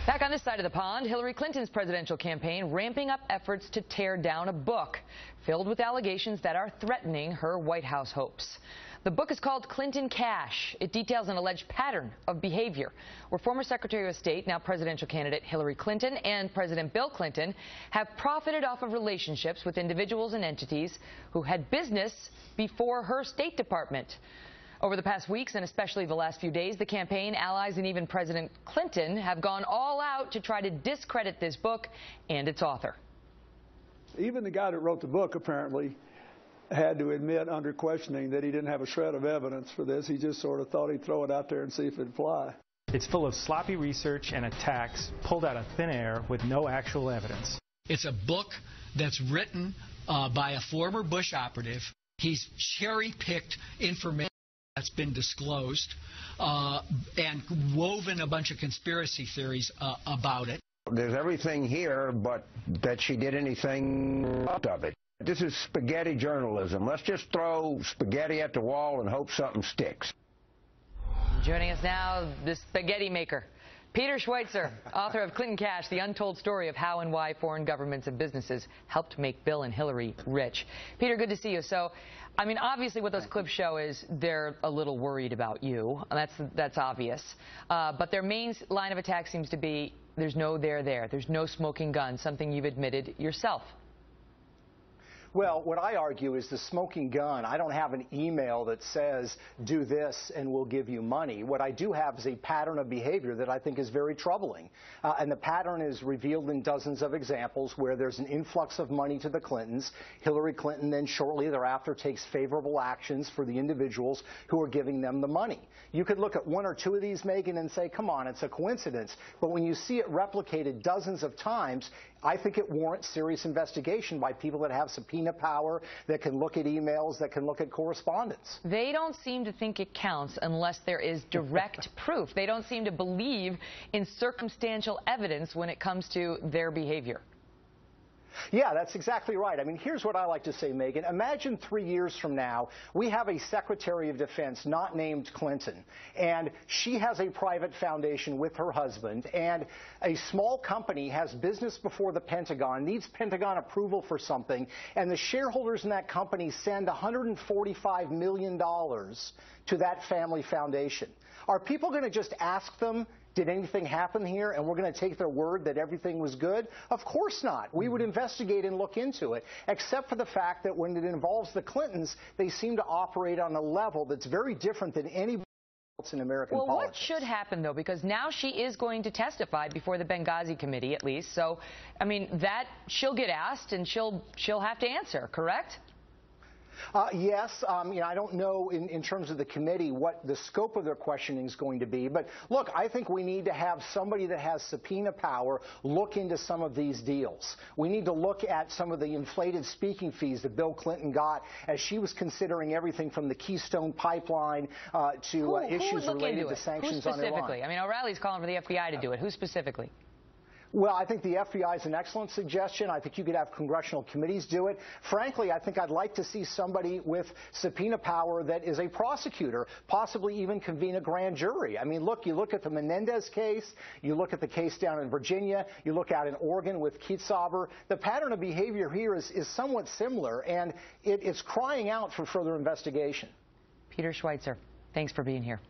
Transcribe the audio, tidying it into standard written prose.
Back on this side of the pond, Hillary Clinton's presidential campaign ramping up efforts to tear down a book filled with allegations that are threatening her White House hopes. The book is called Clinton Cash. It details an alleged pattern of behavior where former Secretary of State, now presidential candidate Hillary Clinton, and President Bill Clinton have profited off of relationships with individuals and entities who had business before her State Department. Over the past weeks, and especially the last few days, the campaign, allies, and even President Clinton have gone all out to try to discredit this book and its author. Even the guy that wrote the book apparently had to admit under questioning that he didn't have a shred of evidence for this. He just sort of thought he'd throw it out there and see if it'd fly. It's full of sloppy research and attacks pulled out of thin air with no actual evidence. It's a book that's written by a former Bush operative. He's cherry-picked information that's been disclosed and woven a bunch of conspiracy theories about it. There's everything here but that she did anything out of it. This is spaghetti journalism. Let's just throw spaghetti at the wall and hope something sticks. Joining us now, the spaghetti maker, Peter Schweizer, author of Clinton Cash, the untold story of how and why foreign governments and businesses helped make Bill and Hillary rich. Peter, good to see you. So, I mean, obviously what those clips show is they're a little worried about you. That's obvious. But their main line of attack seems to be there's no there. There's no smoking gun, something you've admitted yourself. Well, what I argue is the smoking gun. I don't have an email that says, do this and we'll give you money. What I do have is a pattern of behavior that I think is very troubling. And the pattern is revealed in dozens of examples where there's an influx of money to the Clintons. Hillary Clinton then shortly thereafter takes favorable actions for the individuals who are giving them the money. You could look at one or two of these, Meghan, and say, come on, it's a coincidence. But when you see it replicated dozens of times, I think it warrants serious investigation by people that have subpoena power, that can look at emails, that can look at correspondence. They don't seem to think it counts unless there is direct proof. They don't seem to believe in circumstantial evidence when it comes to their behavior. Yeah, that's exactly right. I mean, here's what I like to say, Meghan. Imagine 3 years from now, we have a Secretary of Defense not named Clinton, and she has a private foundation with her husband, and a small company has business before the Pentagon, needs Pentagon approval for something, and the shareholders in that company send $145 million to that family foundation. Are people going to just ask them, did anything happen here, and we're going to take their word that everything was good? Of course not. We would investigate and look into it, except for the fact that when it involves the Clintons, they seem to operate on a level that's very different than anybody else in American politics. Well, what should happen, though? Because now she is going to testify before the Benghazi committee, at least. So, I mean, that she'll get asked, and she'll have to answer, correct? Yes. I don't know in terms of the committee what the scope of their questioning is going to be. But look, I think we need to have somebody that has subpoena power look into some of these deals. We need to look at some of the inflated speaking fees that Bill Clinton got as she was considering everything from the Keystone Pipeline to issues related to sanctions on Iran. Who specifically? I mean, O'Reilly's calling for the FBI to do it. Who specifically? Well, I think the FBI is an excellent suggestion. I think you could have congressional committees do it. Frankly, I think I'd like to see somebody with subpoena power that is a prosecutor, possibly even convene a grand jury. I mean, look, you look at the Menendez case, you look at the case down in Virginia, you look out in Oregon with Keith Sauber. The pattern of behavior here is somewhat similar, and it's crying out for further investigation. Peter Schweizer, thanks for being here.